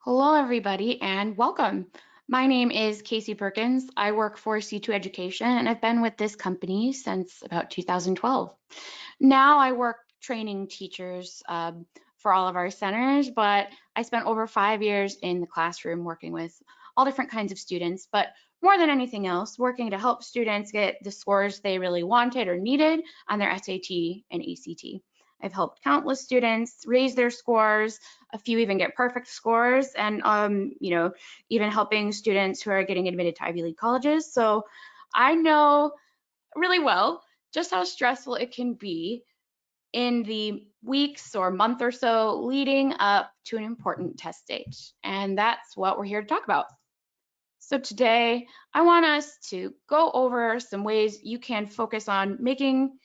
Hello, everybody, and welcome. My name is Casey Perkins. I work for C2 Education, and I've been with this company since about 2012. Now I work training teachers for all of our centers, but I spent over 5 years in the classroom working with all different kinds of students, but more than anything else, working to help students get the scores they really wanted or needed on their SAT and ACT. I've helped countless students raise their scores, a few even get perfect scores, and even helping students who are getting admitted to Ivy League colleges. So I know really well just how stressful it can be in the weeks or month or so leading up to an important test date. And that's what we're here to talk about. So today, I want us to go over some ways you can focus on making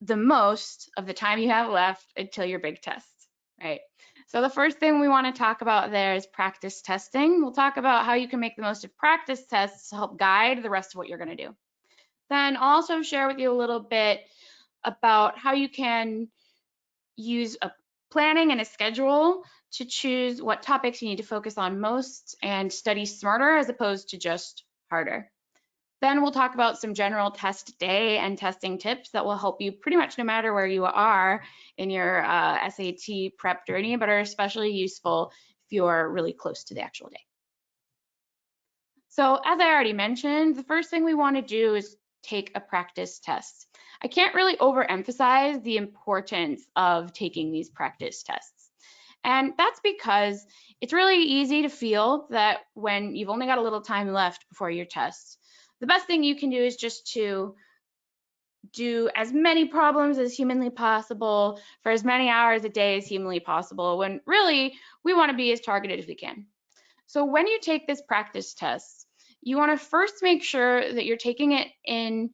the most of the time you have left until your big test, right? So the first thing we want to talk about there is practice testing. We'll talk about how you can make the most of practice tests to help guide the rest of what you're going to do. Then I'll also share with you a little bit about how you can use a planning and a schedule to choose what topics you need to focus on most and study smarter as opposed to just harder. Then we'll talk about some general test day and testing tips that will help you pretty much no matter where you are in your SAT prep journey, but are especially useful if you're really close to the actual day. So as I already mentioned, the first thing we want to do is take a practice test. I can't really overemphasize the importance of taking these practice tests. And that's because it's really easy to feel that when you've only got a little time left before your test, the best thing you can do is just to do as many problems as humanly possible for as many hours a day as humanly possible, when really we want to be as targeted as we can. So when you take this practice test, you want to first make sure that you're taking it in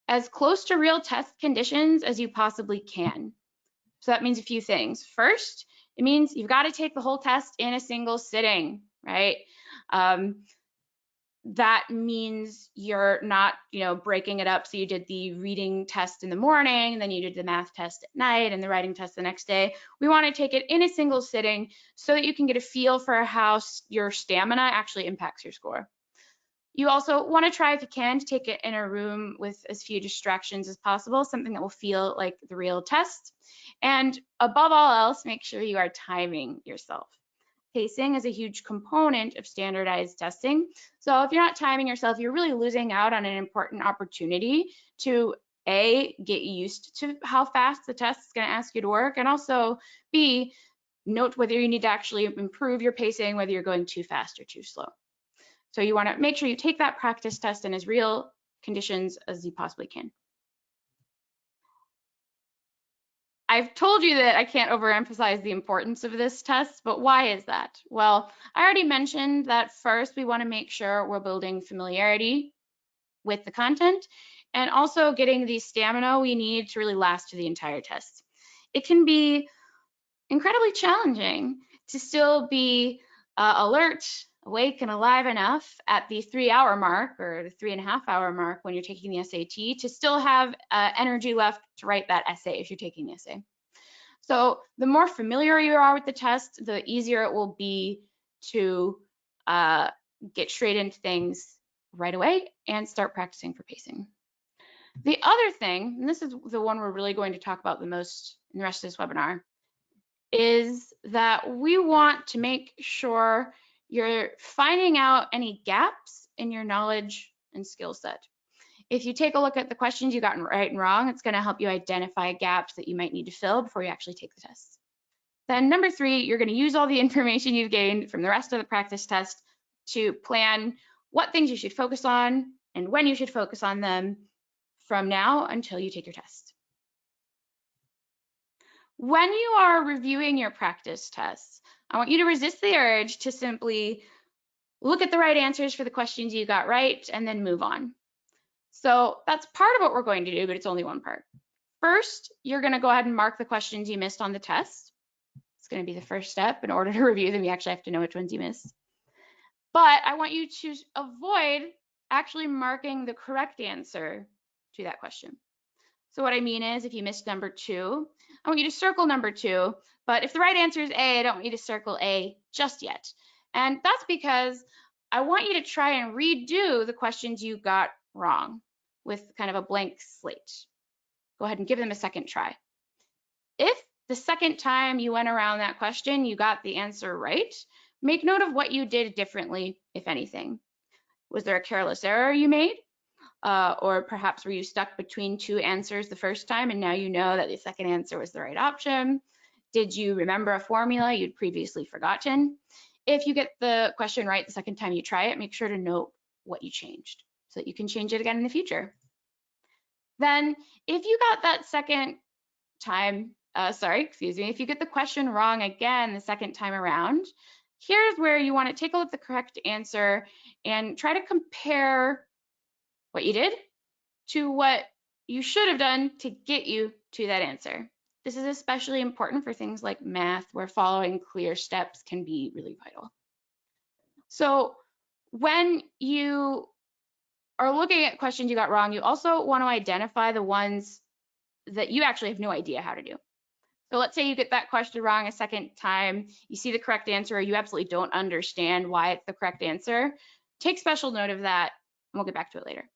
as close to real test conditions as you possibly can. So that means a few things. First, it means you've got to take the whole test in a single sitting, right? That means you're not, breaking it up. So you did the reading test in the morning, then you did the math test at night and the writing test the next day. We want to take it in a single sitting so that you can get a feel for how your stamina actually impacts your score. You also want to try, if you can, to take it in a room with as few distractions as possible, something that will feel like the real test. And above all else, make sure you are timing yourself. Pacing is a huge component of standardized testing. So if you're not timing yourself, you're really losing out on an important opportunity to A, get used to how fast the test is going to ask you to work, and also B, note whether you need to actually improve your pacing, whether you're going too fast or too slow. So you want to make sure you take that practice test in as real conditions as you possibly can. I've told you that I can't overemphasize the importance of this test, but why is that? Well, I already mentioned that first we want to make sure we're building familiarity with the content and also getting the stamina we need to really last the entire test. It can be incredibly challenging to still be alert, awake, and alive enough at the 3-hour mark or the 3.5-hour mark when you're taking the SAT to still have energy left to write that essay if you're taking the essay. So the more familiar you are with the test, the easier it will be to get straight into things right away and start practicing for pacing. The other thing, and this is the one we're really going to talk about the most in the rest of this webinar, is that we want to make sure you're finding out any gaps in your knowledge and skill set. If you take a look at the questions you got right and wrong, it's going to help you identify gaps that you might need to fill before you actually take the test. Then number 3, you're going to use all the information you've gained from the rest of the practice test to plan what things you should focus on and when you should focus on them from now until you take your test. When you are reviewing your practice tests, I want you to resist the urge to simply look at the right answers for the questions you got right and then move on. So that's part of what we're going to do, but it's only one part. First, you're going to go ahead and mark the questions you missed on the test. It's going to be the first step. In order to review them, you actually have to know which ones you missed. But I want you to avoid actually marking the correct answer to that question. So what I mean is if you missed number 2, I want you to circle number 2, but if the right answer is A, I don't want you to circle A just yet. And that's because I want you to try and redo the questions you got wrong with kind of a blank slate. Go ahead and give them a second try. If the second time you went around that question, you got the answer right, make note of what you did differently, if anything. Was there a careless error you made? Or perhaps were you stuck between 2 answers the first time and now you know that the second answer was the right option? Did you remember a formula you'd previously forgotten? If you get the question right the second time you try it, make sure to note what you changed so that you can change it again in the future. Then if you got that second time, if you get the question wrong again the second time around, here's where you want to take a look at the correct answer and try to compare what you did to what you should have done to get you to that answer. This is especially important for things like math, where following clear steps can be really vital. So when you are looking at questions you got wrong, you also want to identify the ones that you actually have no idea how to do. So let's say you get that question wrong a second time, you see the correct answer, or you absolutely don't understand why it's the correct answer. Take special note of that, and we'll get back to it later.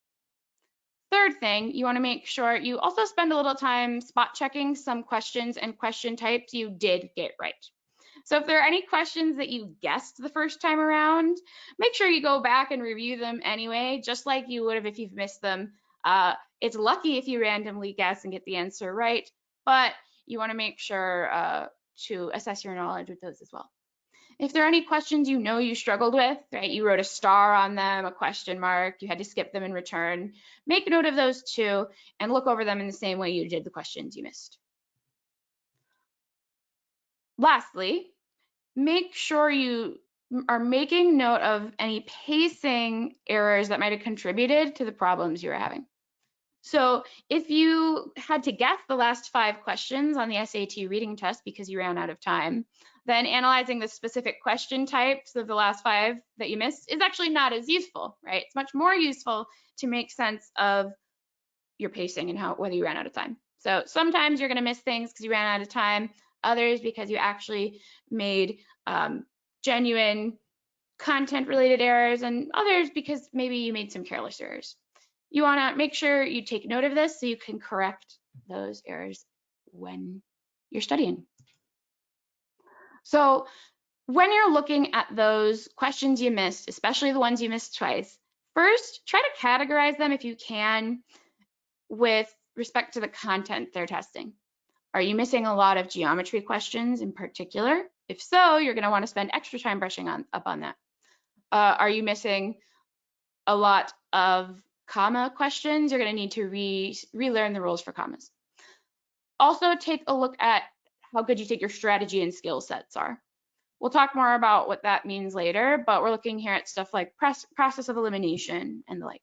Third thing, you want to make sure you also spend a little time spot checking some questions and question types you did get right. So if there are any questions that you guessed the first time around, make sure you go back and review them anyway, just like you would have if you've missed them. It's lucky if you randomly guess and get the answer right, but you want to make sure to assess your knowledge with those as well. If there are any questions you know you struggled with, right, you wrote a star on them, a question mark, you had to skip them in return, make note of those too and look over them in the same way you did the questions you missed. Lastly, make sure you are making note of any pacing errors that might have contributed to the problems you were having. So if you had to guess the last 5 questions on the SAT reading test because you ran out of time, then analyzing the specific question types of the last 5 that you missed is actually not as useful, right? It's much more useful to make sense of your pacing and whether you ran out of time. So sometimes you're going to miss things because you ran out of time, others because you actually made genuine content-related errors, and others because maybe you made some careless errors. You want to make sure you take note of this so you can correct those errors when you're studying. So when you're looking at those questions you missed, especially the ones you missed twice, first try to categorize them if you can with respect to the content they're testing. Are you missing a lot of geometry questions in particular? If so, you're going to want to spend extra time brushing up on that. Are you missing a lot of comma questions? You're going to need to relearn the rules for commas. Also, take a look at how good you think your strategy and skill sets are. We'll talk more about what that means later, but we're looking here at stuff like process of elimination and the like.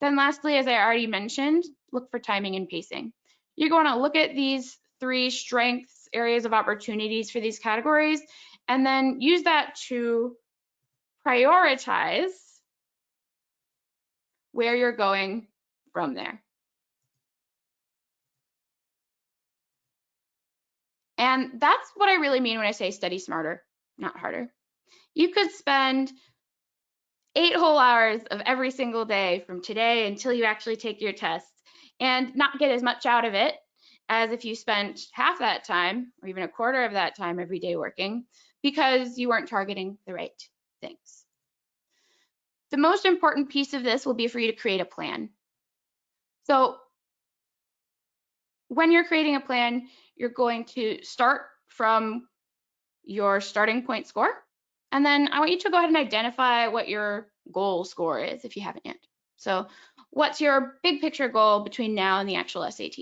Then lastly, as I already mentioned, look for timing and pacing. You're going to look at these 3 strengths, areas of opportunities for these categories, and then use that to prioritize where you're going from there. And that's what I really mean when I say study smarter, not harder. You could spend 8 whole hours of every single day from today until you actually take your test and not get as much out of it as if you spent half that time or even a quarter of that time every day working because you weren't targeting the right things. The most important piece of this will be for you to create a plan. So when you're creating a plan, you're going to start from your starting point score. And then I want you to go ahead and identify what your goal score is if you haven't yet. So what's your big picture goal between now and the actual SAT?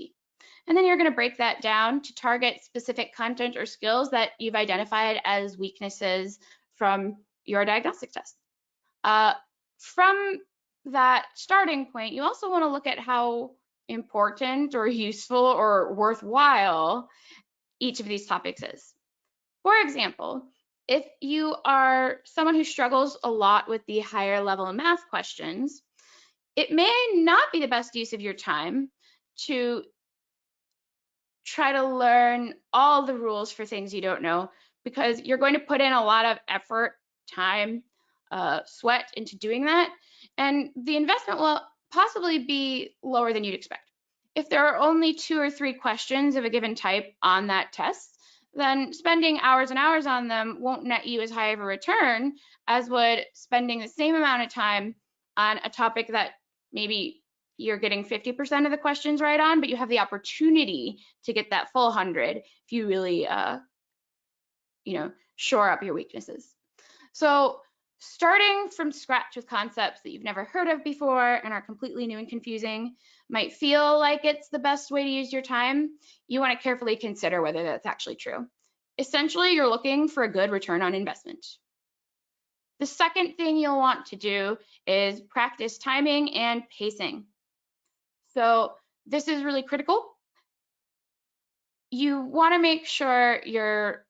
And then you're going to break that down to target specific content or skills that you've identified as weaknesses from your diagnostic test. From that starting point, you also want to look at how important or useful or worthwhile each of these topics is. For example, if you are someone who struggles a lot with the higher level math questions, it may not be the best use of your time to try to learn all the rules for things you don't know, because you're going to put in a lot of effort, time, sweat into doing that, and the investment will possibly be lower than you'd expect. If there are only 2 or 3 questions of a given type on that test, then spending hours and hours on them won't net you as high of a return as would spending the same amount of time on a topic that maybe you're getting 50% of the questions right on, but you have the opportunity to get that full 100 if you really, shore up your weaknesses. So starting from scratch with concepts that you've never heard of before and are completely new and confusing might feel like it's the best way to use your time. You want to carefully consider whether that's actually true. Essentially, you're looking for a good return on investment. The second thing you'll want to do is practice timing and pacing. So this is really critical. You want to make sure you're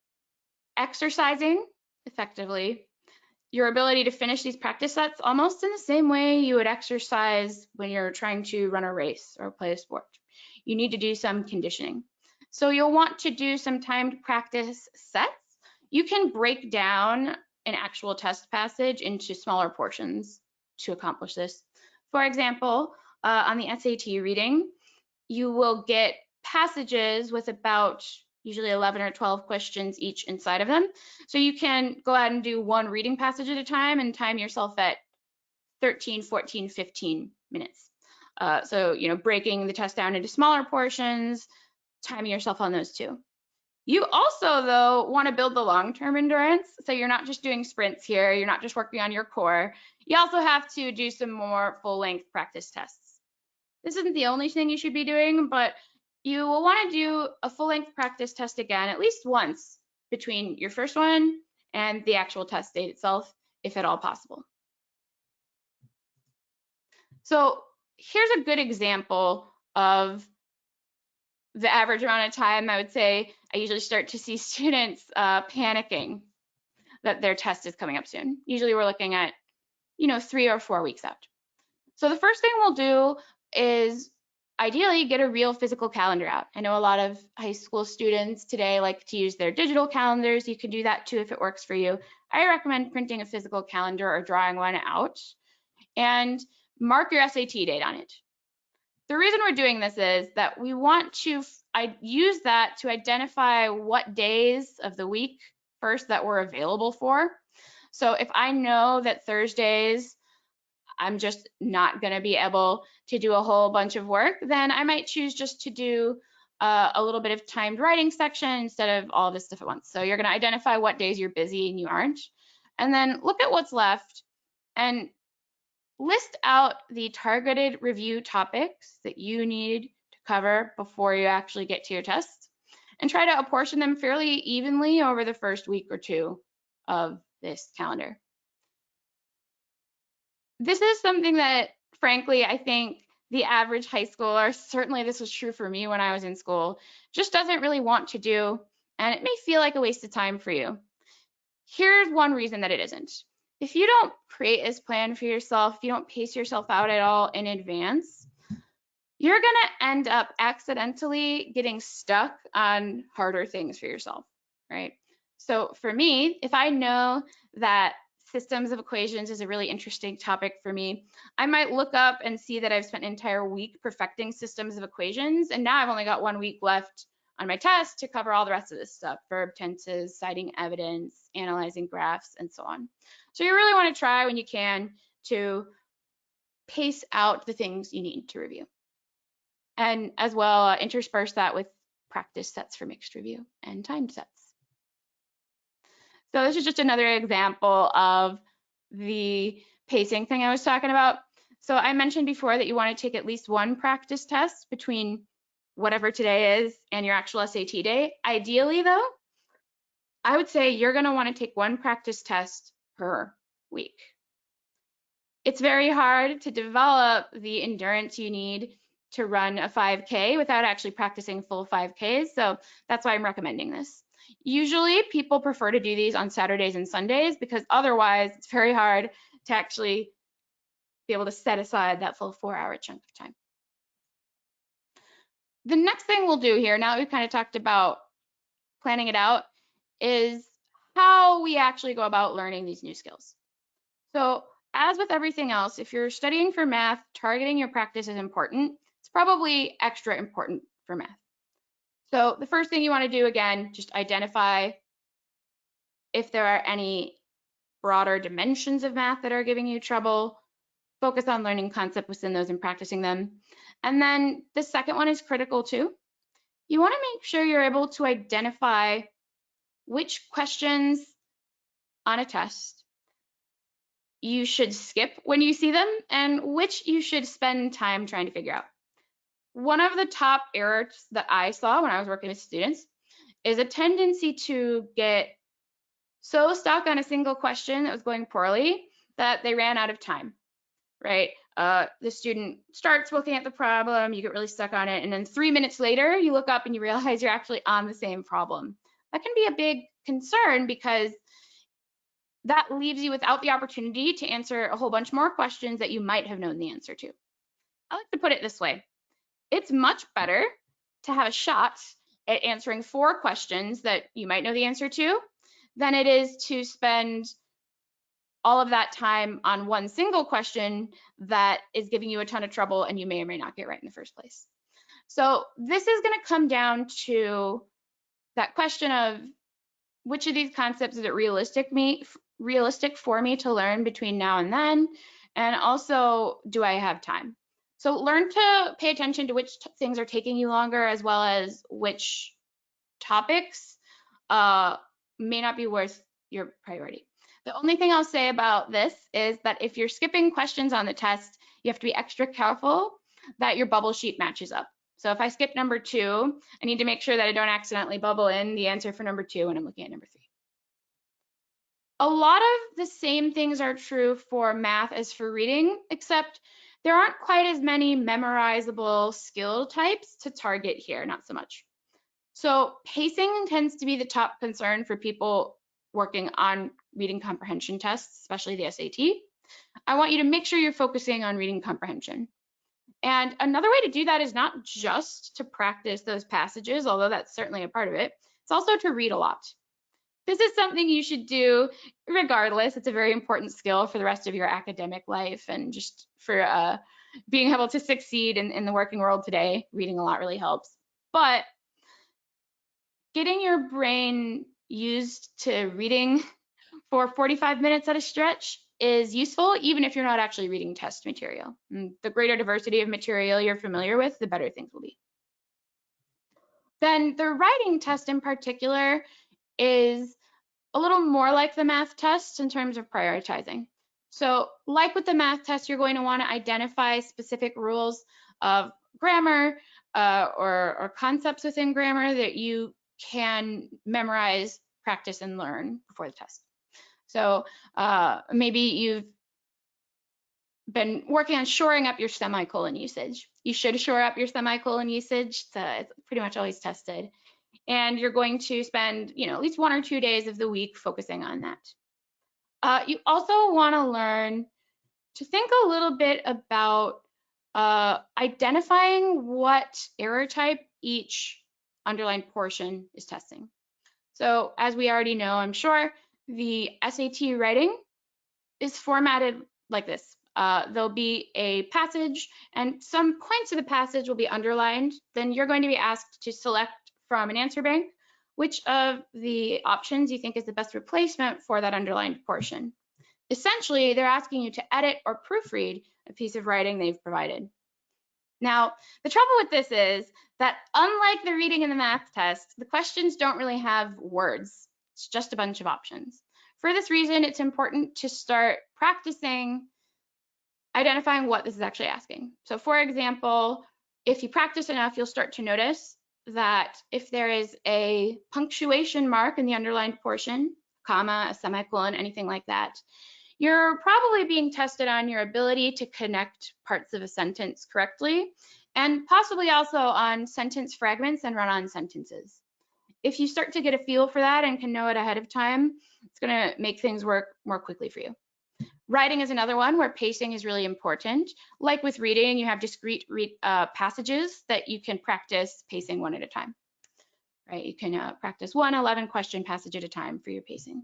exercising effectively your ability to finish these practice sets almost in the same way you would exercise when you're trying to run a race or play a sport. You need to do some conditioning. So you'll want to do some timed practice sets. You can break down an actual test passage into smaller portions to accomplish this. For example, on the SAT reading, you will get passages with about usually 11 or 12 questions each inside of them. So you can go ahead and do one reading passage at a time and time yourself at 13, 14, 15 minutes. So, breaking the test down into smaller portions, timing yourself on those too. You also, though, want to build the long-term endurance. So you're not just doing sprints here. You're not just working on your core. You also have to do some more full-length practice tests. This isn't the only thing you should be doing, but you will want to do a full-length practice test again at least once between your first one and the actual test date itself, if at all possible. So here's a good example of the average amount of time I would say I usually start to see students panicking that their test is coming up soon. Usually we're looking at, 3 or 4 weeks out. So the first thing we'll do is ideally get a real physical calendar out. I know a lot of high school students today like to use their digital calendars. You can do that too if it works for you. I recommend printing a physical calendar or drawing one out and mark your SAT date on it. The reason we're doing this is that we want to use that to identify what days of the week first that we're available for. So if I know that Thursdays I'm just not going to be able to do a whole bunch of work, then I might choose just to do a little bit of timed writing section instead of all this stuff at once. So you're going to identify what days you're busy and you aren't, and then look at what's left and list out the targeted review topics that you need to cover before you actually get to your test, and try to apportion them fairly evenly over the first week or two of this calendar. This is something that, frankly, I think the average high schooler, certainly this was true for me when I was in school, just doesn't really want to do, and it may feel like a waste of time for you. Here's one reason that it isn't. If you don't create this plan for yourself, if you don't pace yourself out at all in advance, you're gonna end up accidentally getting stuck on harder things for yourself, right? So for me, if I know that systems of equations is a really interesting topic for me, I might look up and see that I've spent an entire week perfecting systems of equations, and now I've only got 1 week left on my test to cover all the rest of this stuff: verb tenses, citing evidence, analyzing graphs, and so on. So you really want to try when you can to pace out the things you need to review, and as well intersperse that with practice sets for mixed review and timed sets. So this is just another example of the pacing thing I was talking about. So I mentioned before that you want to take at least one practice test between whatever today is and your actual SAT day. Ideally though, I would say you're going to want to take one practice test per week. It's very hard to develop the endurance you need to run a 5K without actually practicing full 5Ks. So that's why I'm recommending this. Usually people prefer to do these on Saturdays and Sundays because otherwise it's very hard to actually be able to set aside that full 4-hour chunk of time. The next thing we'll do here, now that we've kind of talked about planning it out, is how we actually go about learning these new skills. So as with everything else, if you're studying for math, targeting your practice is important. It's probably extra important for math. So the first thing you want to do, again, just identify if there are any broader dimensions of math that are giving you trouble. Focus on learning concepts within those and practicing them. And then the second one is critical too. You want to make sure you're able to identify which questions on a test you should skip when you see them and which you should spend time trying to figure out. One of the top errors that I saw when I was working with students is a tendency to get so stuck on a single question that was going poorly that they ran out of time, right? The student starts looking at the problem, you get really stuck on it, and then 3 minutes later, you look up and you realize you're actually on the same problem. That can be a big concern because that leaves you without the opportunity to answer a whole bunch more questions that you might have known the answer to. I like to put it this way. It's much better to have a shot at answering 4 questions that you might know the answer to than it is to spend all of that time on one single question that is giving you a ton of trouble and you may or may not get right in the first place. So this is going to come down to that question of which of these concepts is it realistic for me to learn between now and then, and also do I have time? So learn to pay attention to which things are taking you longer, as well as which topics may not be worth your priority. The only thing I'll say about this is that if you're skipping questions on the test, you have to be extra careful that your bubble sheet matches up. So if I skip number 2, I need to make sure that I don't accidentally bubble in the answer for number 2 when I'm looking at number 3. A lot of the same things are true for math as for reading, except there aren't quite as many memorizable skill types to target here, not so much. So pacing tends to be the top concern for people working on reading comprehension tests, especially the SAT. I want you to make sure you're focusing on reading comprehension. And another way to do that is not just to practice those passages, although that's certainly a part of it. It's also to read a lot. This is something you should do regardless. It's a very important skill for the rest of your academic life and just for being able to succeed in the working world today. Reading a lot really helps. But getting your brain used to reading for 45 minutes at a stretch is useful, even if you're not actually reading test material. And the greater diversity of material you're familiar with, the better things will be. Then the writing test in particular is a little more like the math test in terms of prioritizing. So like with the math test, you're going to want to identify specific rules of grammar or concepts within grammar that you can memorize, practice, and learn before the test. So maybe you've been working on shoring up your semicolon usage. You should shore up your semicolon usage. It's pretty much always tested. And you're going to spend, at least 1 or 2 days of the week focusing on that. You also want to learn to think a little bit about identifying what error type each underlined portion is testing. So as we already know, I'm sure, the SAT writing is formatted like this. There'll be a passage and some points of the passage will be underlined. Then you're going to be asked to select from an answer bank which of the options you think is the best replacement for that underlined portion. Essentially, they're asking you to edit or proofread a piece of writing they've provided. Now, the trouble with this is that unlike the reading and the math test, the questions don't really have words. It's just a bunch of options. For this reason, it's important to start practicing identifying what this is actually asking. So for example, if you practice enough, you'll start to notice that if there is a punctuation mark in the underlined portion, comma, a semicolon, anything like that, you're probably being tested on your ability to connect parts of a sentence correctly, and possibly also on sentence fragments and run-on sentences. If you start to get a feel for that and can know it ahead of time, it's going to make things work more quickly for you. Writing is another one where pacing is really important. Like with reading, you have discrete passages that you can practice pacing one at a time, right? You can practice one 11 question passage at a time for your pacing.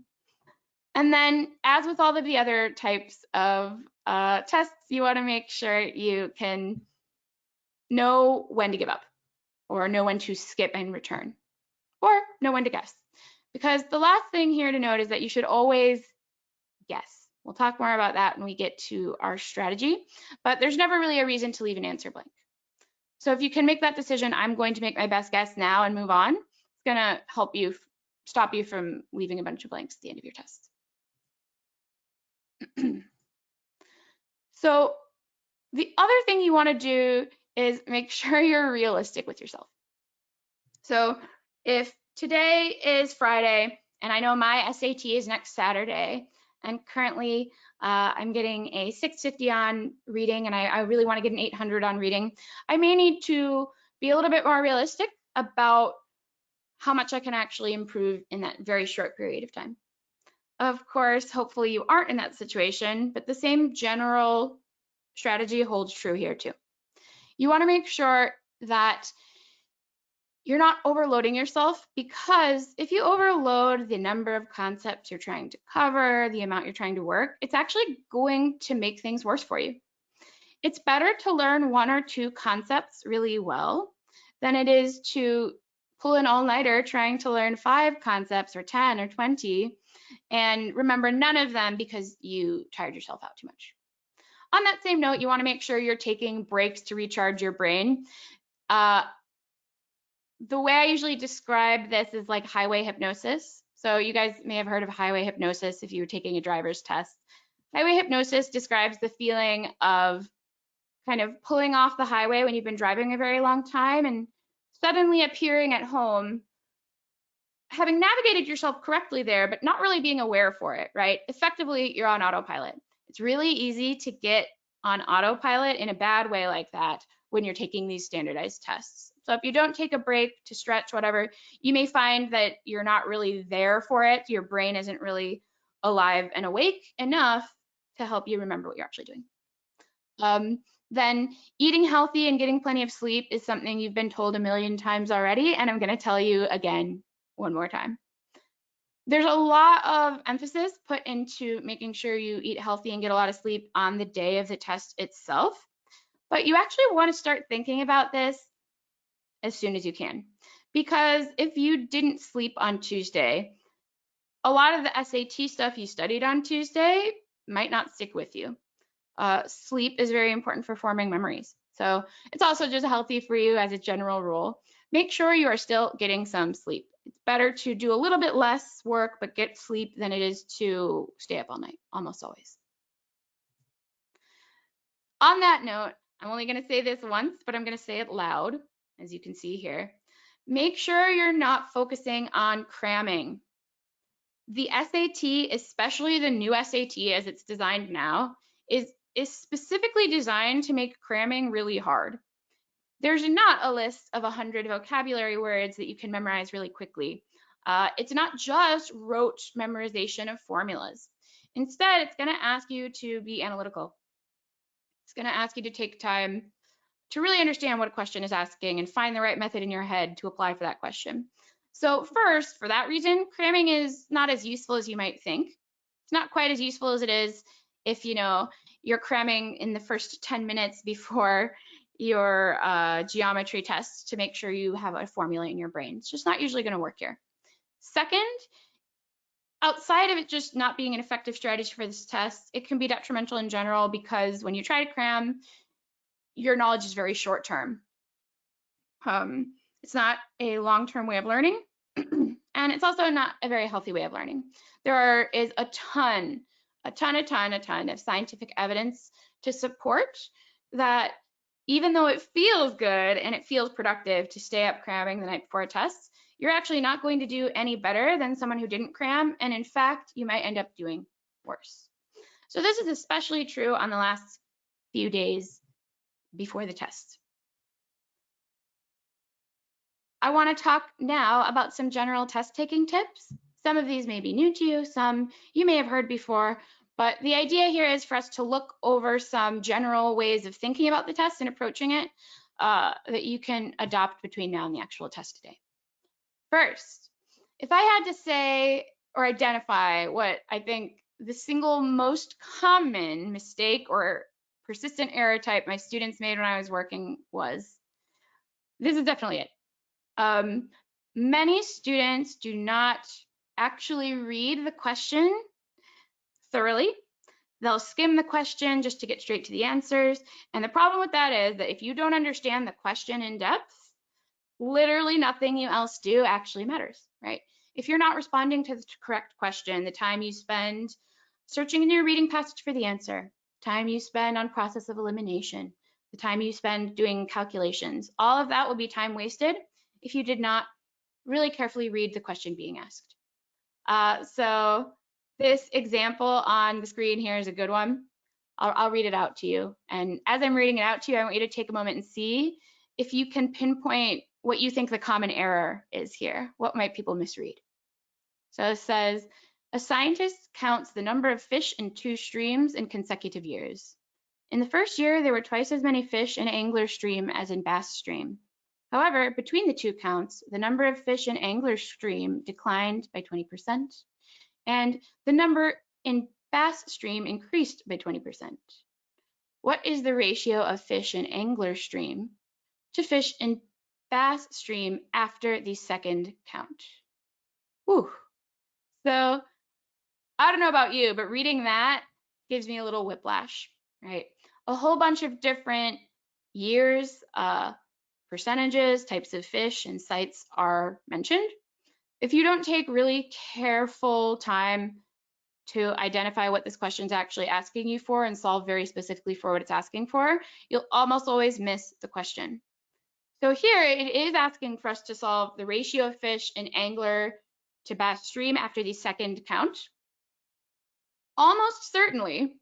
And then, as with all of the other types of tests, you want to make sure you can know when to give up, or know when to skip and return, or know when to guess. Because the last thing here to note is that you should always guess. We'll talk more about that when we get to our strategy, but there's never really a reason to leave an answer blank. So if you can make that decision, I'm going to make my best guess now and move on, it's going to help you stop you from leaving a bunch of blanks at the end of your test. So the other thing you want to do is make sure you're realistic with yourself. So if today is Friday and I know my SAT is next Saturday, and currently I'm getting a 650 on reading, and I really want to get an 800 on reading, I may need to be a little bit more realistic about how much I can actually improve in that very short period of time. Of course, hopefully you aren't in that situation, but the same general strategy holds true here too. You want to make sure that you're not overloading yourself, because if you overload the number of concepts you're trying to cover, the amount you're trying to work, it's actually going to make things worse for you. It's better to learn 1 or 2 concepts really well than it is to pull an all-nighter trying to learn 5 concepts or 10 or 20 and remember none of them because you tired yourself out too much. On that same note, you want to make sure you're taking breaks to recharge your brain. The way I usually describe this is like highway hypnosis. So you guys may have heard of highway hypnosis if you were taking a driver's test. Highway hypnosis describes the feeling of kind of pulling off the highway when you've been driving a very long time and suddenly appearing at home, having navigated yourself correctly there, but not really being aware for it, right? Effectively, you're on autopilot. It's really easy to get on autopilot in a bad way like that when you're taking these standardized tests. So if you don't take a break to stretch, whatever, you may find that you're not really there for it. Your brain isn't really alive and awake enough to help you remember what you're actually doing. Then eating healthy and getting plenty of sleep is something you've been told a million times already, and I'm going to tell you again one more time. There's a lot of emphasis put into making sure you eat healthy and get a lot of sleep on the day of the test itself, but you actually want to start thinking about this as soon as you can, because if you didn't sleep on Tuesday, a lot of the SAT stuff you studied on Tuesday might not stick with you. Sleep is very important for forming memories. So it's also just healthy for you as a general rule. Make sure you are still getting some sleep. It's better to do a little bit less work but get sleep than it is to stay up all night, almost always. On that note, I'm only going to say this once, but I'm going to say it loud, as you can see here. Make sure you're not focusing on cramming. The SAT, especially the new SAT as it's designed now, is specifically designed to make cramming really hard. There's not a list of 100 vocabulary words that you can memorize really quickly. It's not just rote memorization of formulas. Instead, it's going to ask you to be analytical. It's going to ask you to take time to really understand what a question is asking and find the right method in your head to apply for that question. So first, for that reason, cramming is not as useful as you might think. It's not quite as useful as it is if you're cramming in the first 10 minutes before your geometry test to make sure you have a formula in your brain. It's just not usually going to work here. Second, outside of it just not being an effective strategy for this test, it can be detrimental in general because when you try to cram, your knowledge is very short term. It's not a long-term way of learning, and it's also not a very healthy way of learning. There is a ton of scientific evidence to support that even though it feels good and it feels productive to stay up cramming the night before a test, you're actually not going to do any better than someone who didn't cram, and in fact, you might end up doing worse. So this is especially true on the last few days before the test. I want to talk now about some general test taking tips. Some of these may be new to you, some you may have heard before, But the idea here is for us to look over some general ways of thinking about the test and approaching it that you can adopt between now and the actual test today. First, if I had to say or identify what I think the single most common mistake or persistent error type my students made when I was working was, this is definitely it. Many students do not actually read the question thoroughly. They'll skim the question just to get straight to the answers. And the problem with that is that if you don't understand the question in depth, literally nothing you else do actually matters, right? If you're not responding to the correct question, the time you spend searching in your reading passage for the answer, time you spend on process of elimination, the time you spend doing calculations, all of that will be time wasted if you did not really carefully read the question being asked. So this example on the screen here is a good one. I'll read it out to you. And as I'm reading it out to you, I want you to take a moment and see if you can pinpoint what you think the common error is here. What might people misread? So it says, a scientist counts the number of fish in 2 streams in consecutive years. In the first year, there were twice as many fish in Angler Stream as in Bass Stream. However, between the 2 counts, the number of fish in Angler Stream declined by 20%, and the number in Bass Stream increased by 20%. What is the ratio of fish in Angler Stream to fish in Bass Stream after the second count? Whew. So I don't know about you, but reading that gives me a little whiplash, right? A whole bunch of different years, percentages, types of fish, and sites are mentioned. If you don't take really careful time to identify what this question is actually asking you for and solve very specifically for what it's asking for, you'll almost always miss the question. So here it is asking for us to solve the ratio of fish in Angler to Bass Stream after the second count. Almost certainly,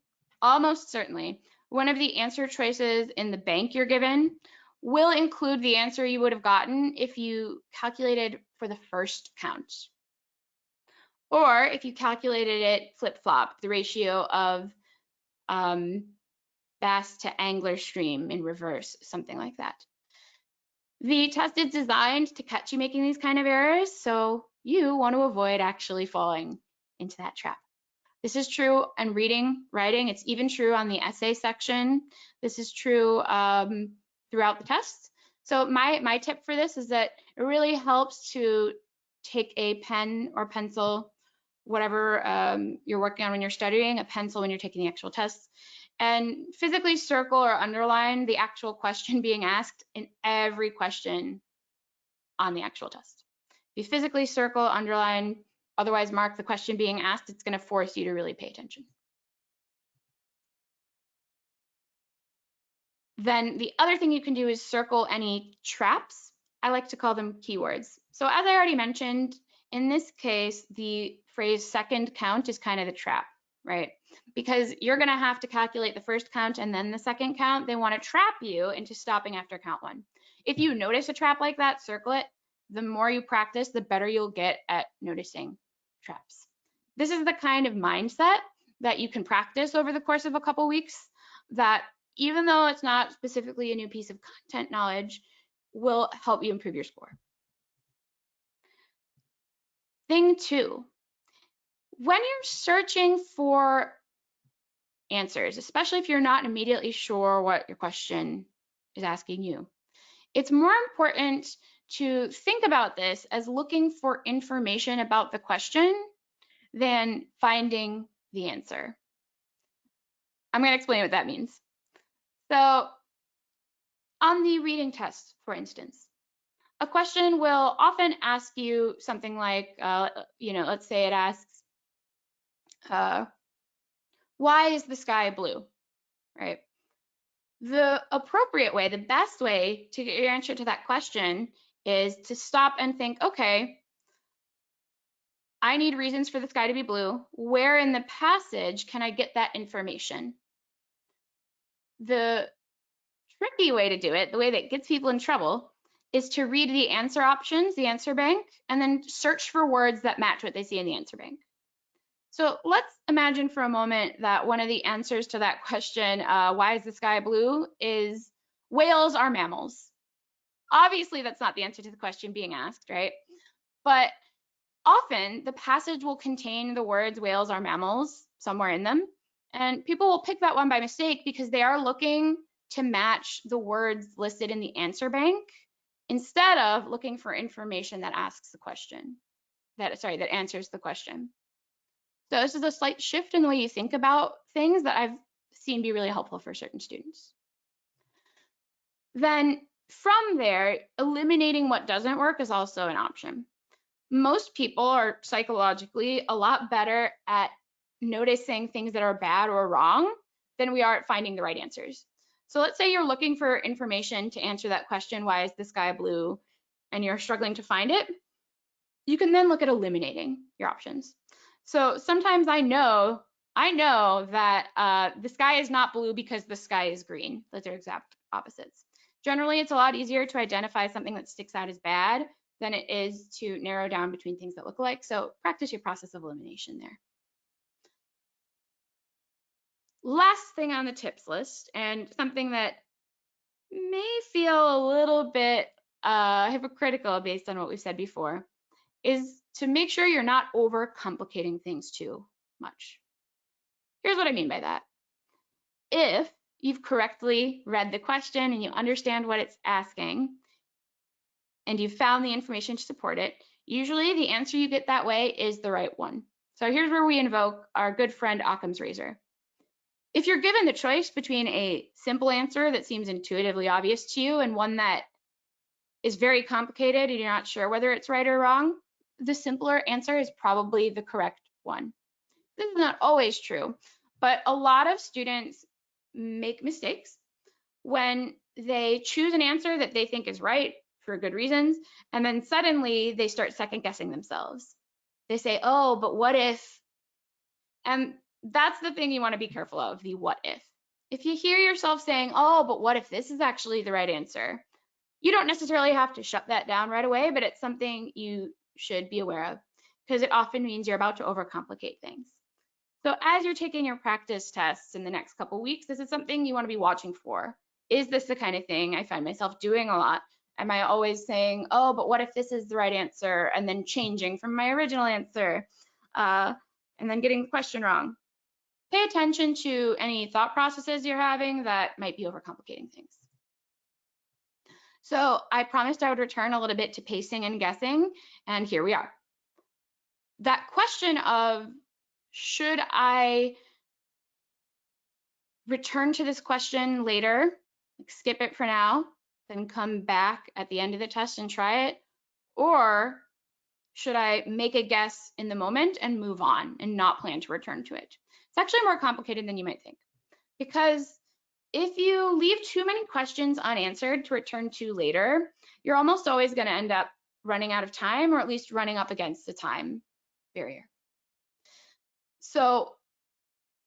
one of the answer choices in the bank you're given will include the answer you would have gotten if you calculated for the first count. Or if you calculated it flip-flop, the ratio of Bass to Angler Stream in reverse, something like that. The test is designed to catch you making these kind of errors, so you want to avoid actually falling into that trap. This is true on reading, writing. It's even true on the essay section. This is true throughout the test. So my tip for this is that it really helps to take a pen or pencil, whatever you're working on when you're studying, a pencil when you're taking the actual test, and physically circle or underline the actual question being asked in every question on the actual test. If you physically circle, underline, otherwise mark the question being asked, it's going to force you to really pay attention. Then the other thing you can do is circle any traps. I like to call them keywords. So as I already mentioned, in this case, the phrase second count is kind of the trap, right? Because you're going to have to calculate the first count and then the second count. They want to trap you into stopping after count 1. If you notice a trap like that, circle it. The more you practice, the better you'll get at noticing traps. This is the kind of mindset that you can practice over the course of a couple weeks that, even though it's not specifically a new piece of content knowledge, will help you improve your score. Thing 2, when you're searching for answers, especially if you're not immediately sure what your question is asking you, it's more important to think about this as looking for information about the question than finding the answer. I'm going to explain what that means. So on the reading test, for instance, a question will often ask you something like, let's say it asks, why is the sky blue, right? The appropriate way, the best way to get your answer to that question is to stop and think, okay, I need reasons for the sky to be blue. Where in the passage can I get that information? The tricky way to do it, the way that gets people in trouble, is to read the answer options, the answer bank, and then search for words that match what they see in the answer bank. So let's imagine for a moment that one of the answers to that question, why is the sky blue, is whales are mammals. Obviously, that's not the answer to the question being asked, right? But often the passage will contain the words whales are mammals somewhere in them. And people will pick that one by mistake because they are looking to match the words listed in the answer bank instead of looking for information that asks the question, that answers the question. So this is a slight shift in the way you think about things that I've seen be really helpful for certain students. Then from there, eliminating what doesn't work is also an option. Most people are psychologically a lot better at noticing things that are bad or wrong than we are at finding the right answers. So let's say you're looking for information to answer that question, why is the sky blue, and you're struggling to find it. You can then look at eliminating your options. So sometimes I know that the sky is not blue because the sky is green. Those are exact opposites. Generally, it's a lot easier to identify something that sticks out as bad than it is to narrow down between things that look alike. So practice your process of elimination there. Last thing on the tips list, and something that may feel a little bit hypocritical based on what we've said before, is to make sure you're not overcomplicating things too much. Here's what I mean by that. If you've correctly read the question and you understand what it's asking, and you've found the information to support it, usually the answer you get that way is the right one. So here's where we invoke our good friend Occam's razor. If you're given the choice between a simple answer that seems intuitively obvious to you and one that is very complicated and you're not sure whether it's right or wrong, the simpler answer is probably the correct one. This is not always true, but a lot of students make mistakes when they choose an answer that they think is right for good reasons, and then suddenly they start second guessing themselves. They say, oh, but what if? And that's the thing you want to be careful of, the what if. If you hear yourself saying, oh, but what if this is actually the right answer? You don't necessarily have to shut that down right away, but it's something you should be aware of because it often means you're about to overcomplicate things. So as you're taking your practice tests in the next couple weeks, this is something you want to be watching for. Is this the kind of thing I find myself doing a lot? Am I always saying, oh, but what if this is the right answer, and then changing from my original answer, and then getting the question wrong? Pay attention to any thought processes you're having that might be overcomplicating things. So I promised I would return a little bit to pacing and guessing, and here we are. That question of, should I return to this question later, like skip it for now, then come back at the end of the test and try it? Or should I make a guess in the moment and move on and not plan to return to it? It's actually more complicated than you might think, because if you leave too many questions unanswered to return to later, you're almost always going to end up running out of time, or at least running up against the time barrier. So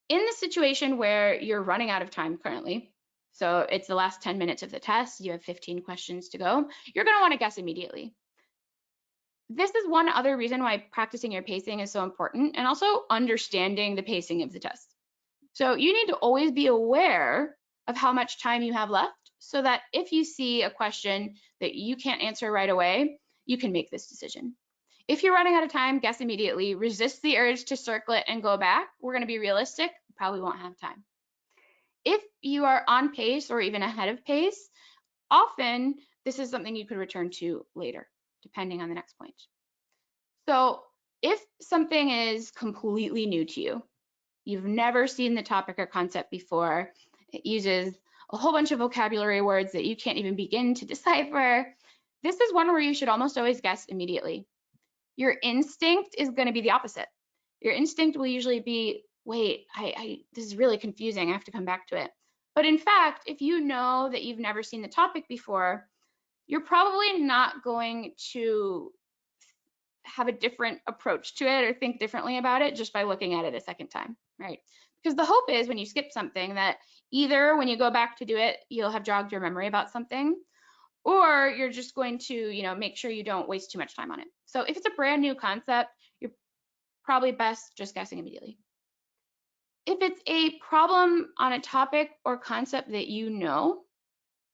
in the situation where you're running out of time currently, so it's the last 10 minutes of the test, you have 15 questions to go, you're going to want to guess immediately. This is one other reason why practicing your pacing is so important, and also understanding the pacing of the test. So you need to always be aware of how much time you have left, so that if you see a question that you can't answer right away, you can make this decision. If you're running out of time, guess immediately. Resist the urge to circle it and go back. We're going to be realistic. You probably won't have time. If you are on pace or even ahead of pace, often this is something you could return to later, depending on the next point. So if something is completely new to you, you've never seen the topic or concept before, it uses a whole bunch of vocabulary words that you can't even begin to decipher, this is one where you should almost always guess immediately. Your instinct is going to be the opposite. Your instinct will usually be, wait, this is really confusing, I have to come back to it. But in fact, if you know that you've never seen the topic before, you're probably not going to have a different approach to it or think differently about it just by looking at it a second time, right? Because the hope is when you skip something that either when you go back to do it, you'll have jogged your memory about something, or you're just going to, make sure you don't waste too much time on it. So if it's a brand new concept, you're probably best just guessing immediately. If it's a problem on a topic or concept that you know,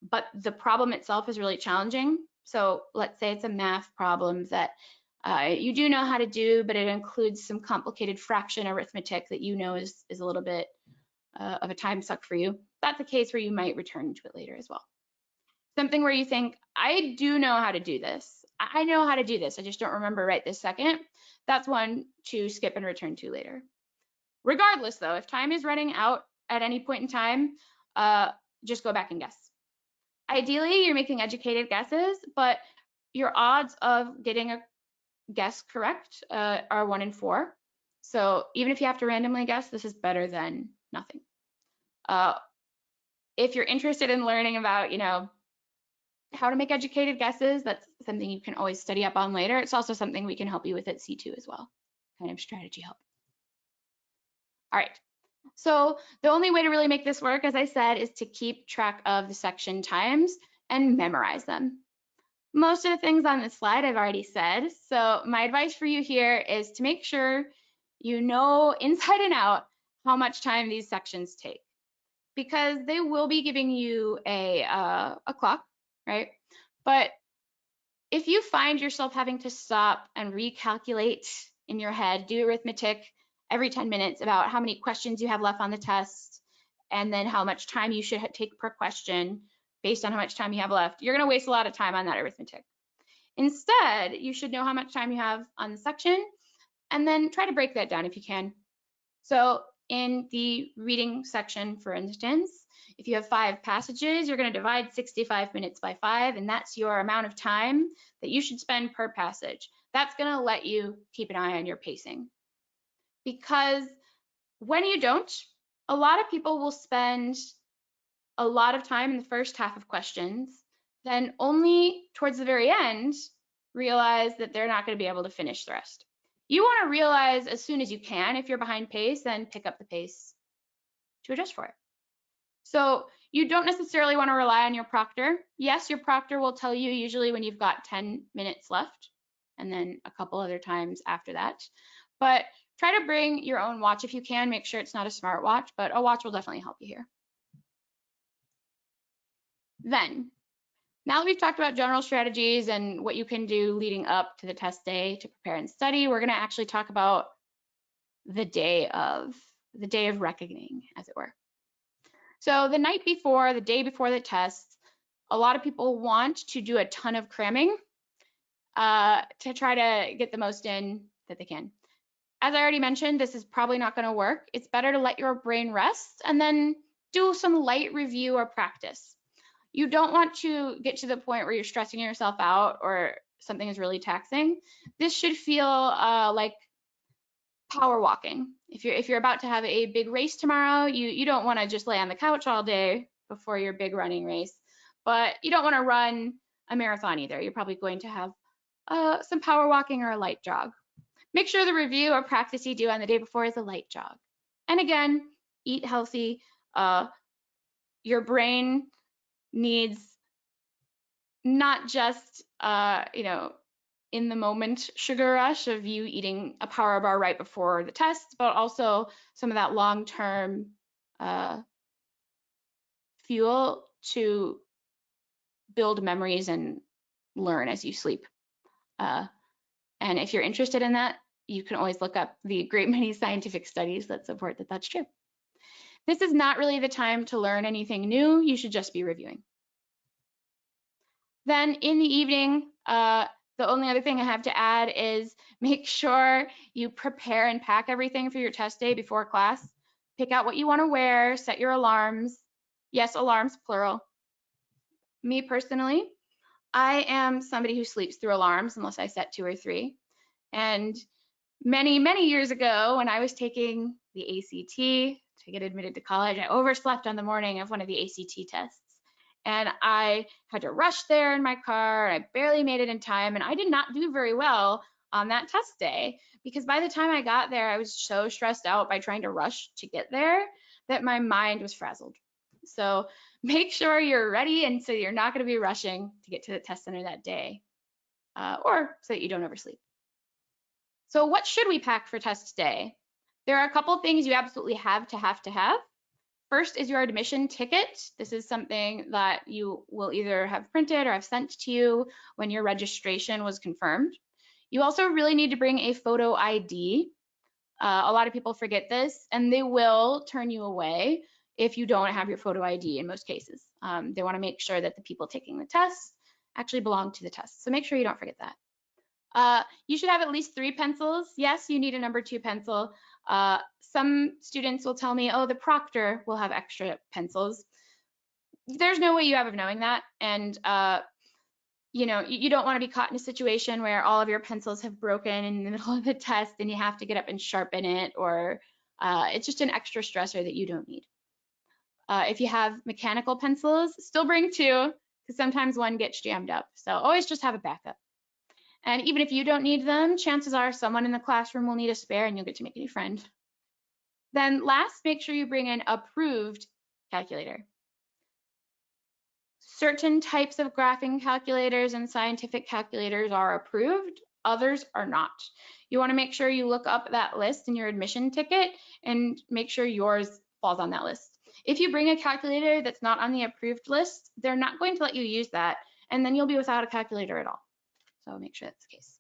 but the problem itself is really challenging, so let's say it's a math problem that you do know how to do, but it includes some complicated fraction arithmetic that you know is a little bit of a time suck for you, that's a case where you might return to it later as well. Something where you think, I do know how to do this. I know how to do this. I just don't remember right this second. That's one to skip and return to later. Regardless, though, if time is running out at any point in time, just go back and guess. Ideally, you're making educated guesses, but your odds of getting a guess correct are 1 in 4. So even if you have to randomly guess, this is better than nothing. If you're interested in learning about, how to make educated guesses, that's something you can always study up on later. It's also something we can help you with at C2 as well, kind of strategy help. All right, so the only way to really make this work, as I said, is to keep track of the section times and memorize them. Most of the things on this slide I've already said, so my advice for you here is to make sure you know inside and out how much time these sections take, because they will be giving you a clock, right? But if you find yourself having to stop and recalculate in your head, do arithmetic every 10 minutes about how many questions you have left on the test, and then how much time you should take per question based on how much time you have left, you're going to waste a lot of time on that arithmetic. Instead, you should know how much time you have on the section, and then try to break that down if you can. So in the reading section, for instance, if you have 5 passages, you're going to divide 65 minutes by 5, and that's your amount of time that you should spend per passage. That's going to let you keep an eye on your pacing. Because when you don't, a lot of people will spend a lot of time in the first half of questions, then only towards the very end realize that they're not going to be able to finish the rest. You want to realize as soon as you can, if you're behind pace, then pick up the pace to adjust for it. So you don't necessarily want to rely on your proctor. Yes, your proctor will tell you usually when you've got 10 minutes left, and then a couple other times after that. But try to bring your own watch if you can. Make sure it's not a smart watch, but a watch will definitely help you here. Then, now that we've talked about general strategies and what you can do leading up to the test day to prepare and study, we're going to actually talk about the day of reckoning, as it were. So the night before, the day before the test, a lot of people want to do a ton of cramming to try to get the most in that they can. As I already mentioned, this is probably not going to work. It's better to let your brain rest and then do some light review or practice. You don't want to get to the point where you're stressing yourself out or something is really taxing. This should feel like power walking. If you're about to have a big race tomorrow, you don't want to just lay on the couch all day before your big running race, but you don't want to run a marathon either. You're probably going to have some power walking or a light jog. Make sure the review or practice you do on the day before is a light jog. And again, eat healthy. Your brain needs not just in the moment sugar rush of you eating a power bar right before the test, but also some of that long-term fuel to build memories and learn as you sleep. And if you're interested in that, you can always look up the great many scientific studies that support that that's true. This is not really the time to learn anything new. You should just be reviewing. Then in the evening, the only other thing I have to add is make sure you prepare and pack everything for your test day before class. Pick out what you want to wear, set your alarms. Yes, alarms, plural. Me personally, I am somebody who sleeps through alarms unless I set 2 or 3. And many, many years ago, when I was taking the ACT to get admitted to college, I overslept on the morning of one of the ACT tests. And I had to rush there in my car, and I barely made it in time, and I did not do very well on that test day, because by the time I got there, I was so stressed out by trying to rush to get there that my mind was frazzled. So make sure you're ready, and so you're not going to be rushing to get to the test center that day, or so that you don't oversleep. So what should we pack for test day? There are a couple things you absolutely have to have. First is your admission ticket. This is something that you will either have printed or have sent to you when your registration was confirmed. You also really need to bring a photo ID. A lot of people forget this, and they will turn you away if you don't have your photo ID in most cases. They want to make sure that the people taking the test actually belong to the test. So make sure you don't forget that. You should have at least 3 pencils. Yes, you need a number 2 pencil. Some students will tell me, oh, the proctor will have extra pencils. There's no way you have of knowing that. And you know, you don't want to be caught in a situation where all of your pencils have broken in the middle of the test and you have to get up and sharpen it, or it's just an extra stressor that you don't need. If you have mechanical pencils, still bring 2, because sometimes one gets jammed up. So always just have a backup. And even if you don't need them, chances are someone in the classroom will need a spare and you'll get to make a new friend. Then last, make sure you bring an approved calculator. Certain types of graphing calculators and scientific calculators are approved, others are not. You want to make sure you look up that list in your admission ticket and make sure yours falls on that list. If you bring a calculator that's not on the approved list, they're not going to let you use that, and then you'll be without a calculator at all. So make sure that's the case.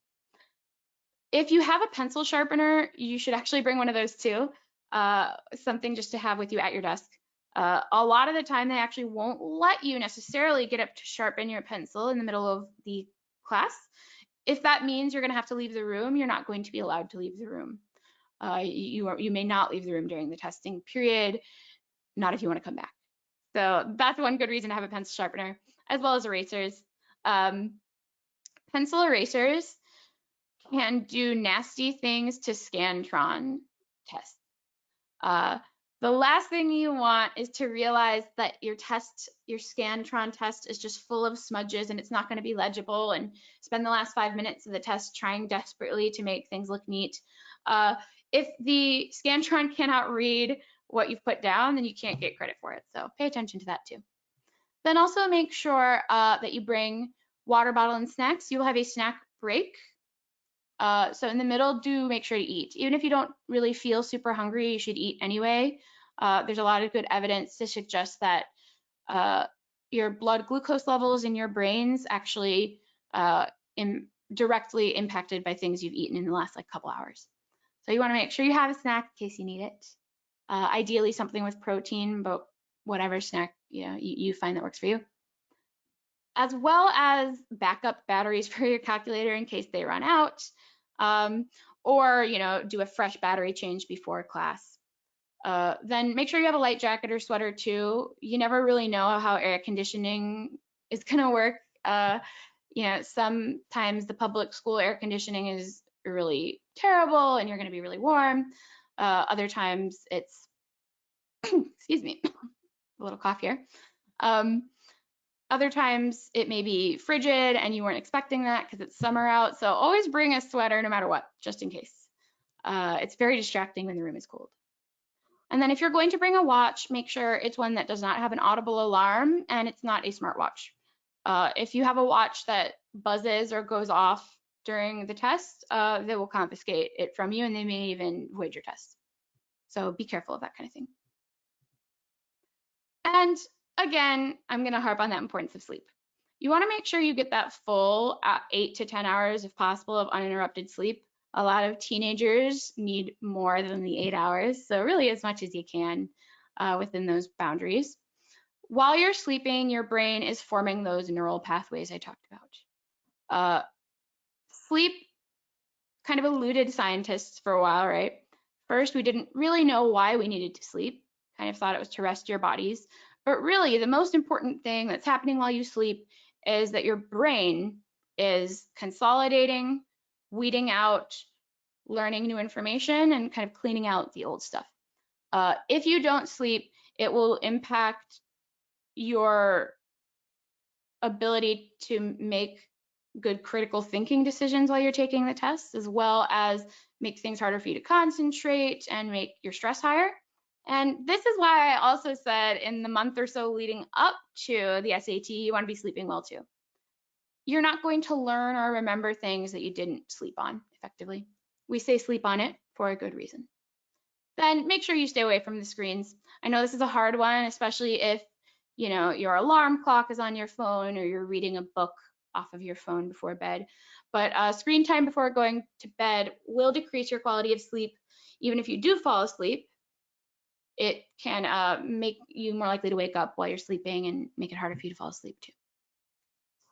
If you have a pencil sharpener, you should actually bring one of those too, something just to have with you at your desk. A lot of the time, they actually won't let you necessarily get up to sharpen your pencil in the middle of the class. If that means you're going to have to leave the room, you're not going to be allowed to leave the room. You may not leave the room during the testing period, not if you want to come back. So that's one good reason to have a pencil sharpener, as well as erasers. Pencil erasers can do nasty things to Scantron tests. The last thing you want is to realize that your Scantron test is just full of smudges and it's not going to be legible, and spend the last 5 minutes of the test trying desperately to make things look neat. If the Scantron cannot read what you've put down, then you can't get credit for it. So pay attention to that too. Then also make sure that you bring water bottle and snacks. You'll have a snack break. So in the middle, do make sure to eat. Even if you don't really feel super hungry, you should eat anyway. There's a lot of good evidence to suggest that your blood glucose levels in your brains actually directly impacted by things you've eaten in the last couple hours. So you want to make sure you have a snack in case you need it. Ideally something with protein, but whatever snack you find that works for you. As well as backup batteries for your calculator in case they run out, or do a fresh battery change before class. Then make sure you have a light jacket or sweater too. You never really know how air conditioning is gonna work. Sometimes the public school air conditioning is really terrible and you're gonna be really warm. Other times it's, excuse me, a little cough here. Other times it may be frigid and you weren't expecting that because it's summer out. So always bring a sweater no matter what, just in case. It's very distracting when the room is cold. And then if you're going to bring a watch, make sure it's one that does not have an audible alarm and it's not a smartwatch. If you have a watch that buzzes or goes off during the test, they will confiscate it from you and they may even void your test. So be careful of that kind of thing. And again, I'm going to harp on that importance of sleep. You want to make sure you get that full 8 to 10 hours, if possible, of uninterrupted sleep. A lot of teenagers need more than the 8 hours, so really as much as you can within those boundaries. While you're sleeping, your brain is forming those neural pathways I talked about. Sleep kind of eluded scientists for a while, right? First, we didn't really know why we needed to sleep, kind of thought it was to rest your bodies. But really, the most important thing that's happening while you sleep is that your brain is consolidating, weeding out, learning new information, and kind of cleaning out the old stuff. If you don't sleep, it will impact your ability to make good critical thinking decisions while you're taking the test, as well as make things harder for you to concentrate and make your stress higher. And this is why I also said in the month or so leading up to the SAT, you want to be sleeping well too. You're not going to learn or remember things that you didn't sleep on effectively. We say sleep on it for a good reason. Then make sure you stay away from the screens. I know this is a hard one, especially if your alarm clock is on your phone or you're reading a book off of your phone before bed. But screen time before going to bed will decrease your quality of sleep. Even if you do fall asleep, it can make you more likely to wake up while you're sleeping and make it harder for you to fall asleep too.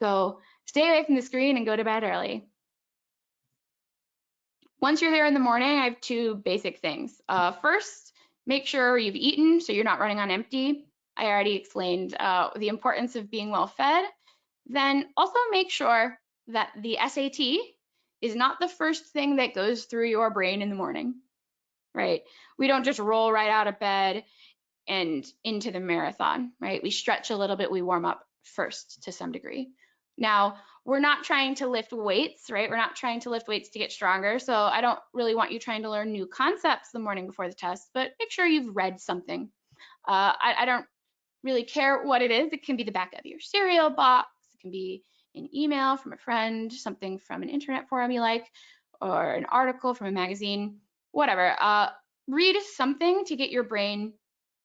So stay away from the screen and go to bed early. Once you're there in the morning, I have two basic things. First, make sure you've eaten so you're not running on empty. I already explained the importance of being well fed. Then also make sure that the SAT is not the first thing that goes through your brain in the morning, right? We don't just roll right out of bed and into the marathon, right? We stretch a little bit, we warm up first to some degree. Now, we're not trying to lift weights, right? We're not trying to lift weights to get stronger. So I don't really want you trying to learn new concepts the morning before the test, but make sure you've read something. I don't really care what it is. It can be the back of your cereal box. It can be an email from a friend, something from an internet forum you like, or an article from a magazine, whatever. Read something to get your brain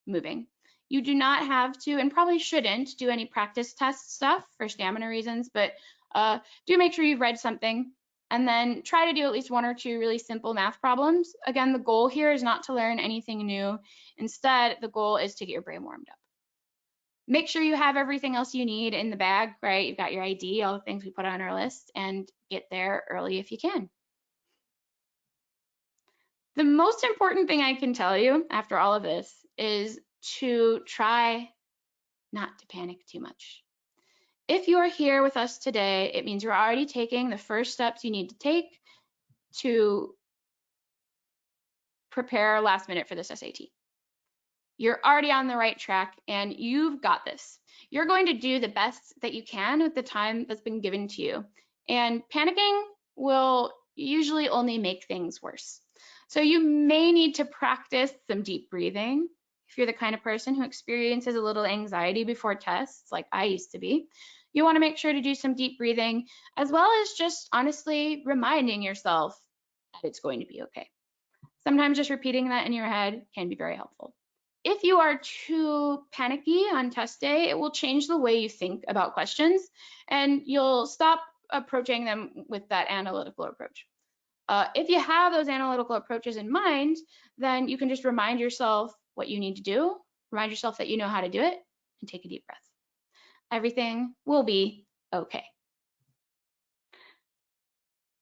moving. You do not have to, and probably shouldn't, do any practice test stuff for stamina reasons, but do make sure you've read something, and then try to do at least one or two really simple math problems. Again, the goal here is not to learn anything new. Instead, the goal is to get your brain warmed up. Make sure you have everything else you need in the bag, right? You've got your ID, all the things we put on our list, and get there early if you can. The most important thing I can tell you after all of this is to try not to panic too much. If you are here with us today, it means you're already taking the first steps you need to take to prepare last minute for this SAT. You're already on the right track and you've got this. You're going to do the best that you can with the time that's been given to you. And panicking will usually only make things worse. So you may need to practice some deep breathing. If you're the kind of person who experiences a little anxiety before tests, like I used to be, you want to make sure to do some deep breathing, as well as just honestly reminding yourself that it's going to be okay. Sometimes just repeating that in your head can be very helpful. If you are too panicky on test day, it will change the way you think about questions, and you'll stop approaching them with that analytical approach. If you have those analytical approaches in mind, then you can just remind yourself what you need to do, remind yourself that you know how to do it, and take a deep breath. Everything will be okay.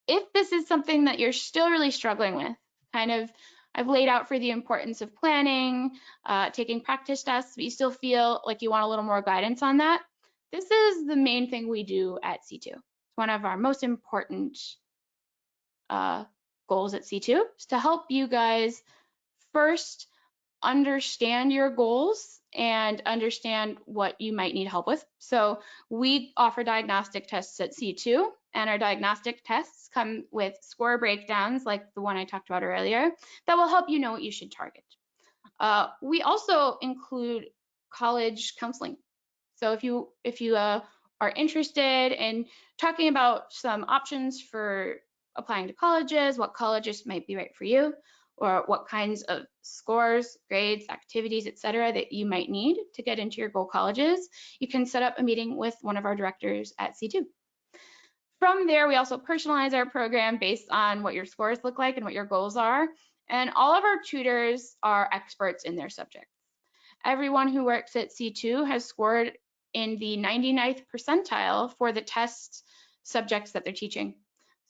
If this is something that you're still really struggling with, I've laid out for the importance of planning, taking practice tests, but you still feel like you want a little more guidance on that, this is the main thing we do at C2. It's one of our most important goals at C2 is to help you guys first understand your goals and understand what you might need help with. So we offer diagnostic tests at C2, and our diagnostic tests come with score breakdowns like the one I talked about earlier that will help you know what you should target. We also include college counseling. So if you are interested in talking about some options for applying to colleges, what colleges might be right for you, or what kinds of scores, grades, activities, etc., that you might need to get into your goal colleges, you can set up a meeting with one of our directors at C2. From there, we also personalize our program based on what your scores look like and what your goals are. And all of our tutors are experts in their subjects. Everyone who works at C2 has scored in the 99th percentile for the test subjects that they're teaching.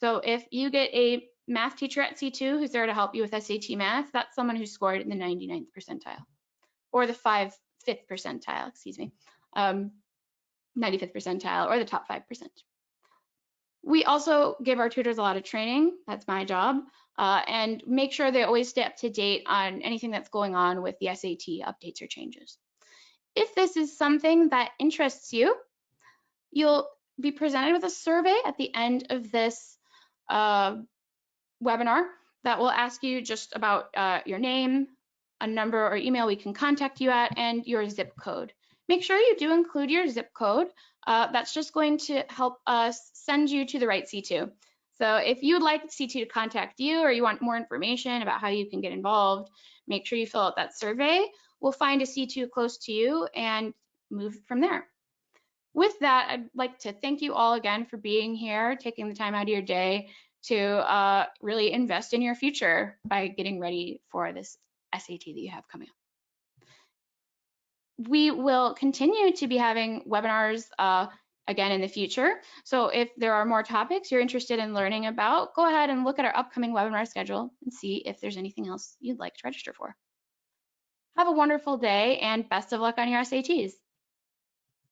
So if you get a math teacher at C2 who's there to help you with SAT math, that's someone who scored in the 99th percentile, or the 5th percentile, excuse me, 95th percentile, or the top 5%. We also give our tutors a lot of training, that's my job, and make sure they always stay up to date on anything that's going on with the SAT updates or changes. If this is something that interests you, you'll be presented with a survey at the end of this webinar that will ask you just about your name, a number or email we can contact you at, and your zip code. Make sure you do include your zip code. That's just going to help us send you to the right C2. So if you would like C2 to contact you or you want more information about how you can get involved, make sure you fill out that survey. We'll find a C2 close to you and move from there. With that, I'd like to thank you all again for being here, taking the time out of your day to really invest in your future by getting ready for this SAT that you have coming up. We will continue to be having webinars again in the future. So if there are more topics you're interested in learning about, go ahead and look at our upcoming webinar schedule and see if there's anything else you'd like to register for. Have a wonderful day and best of luck on your SATs.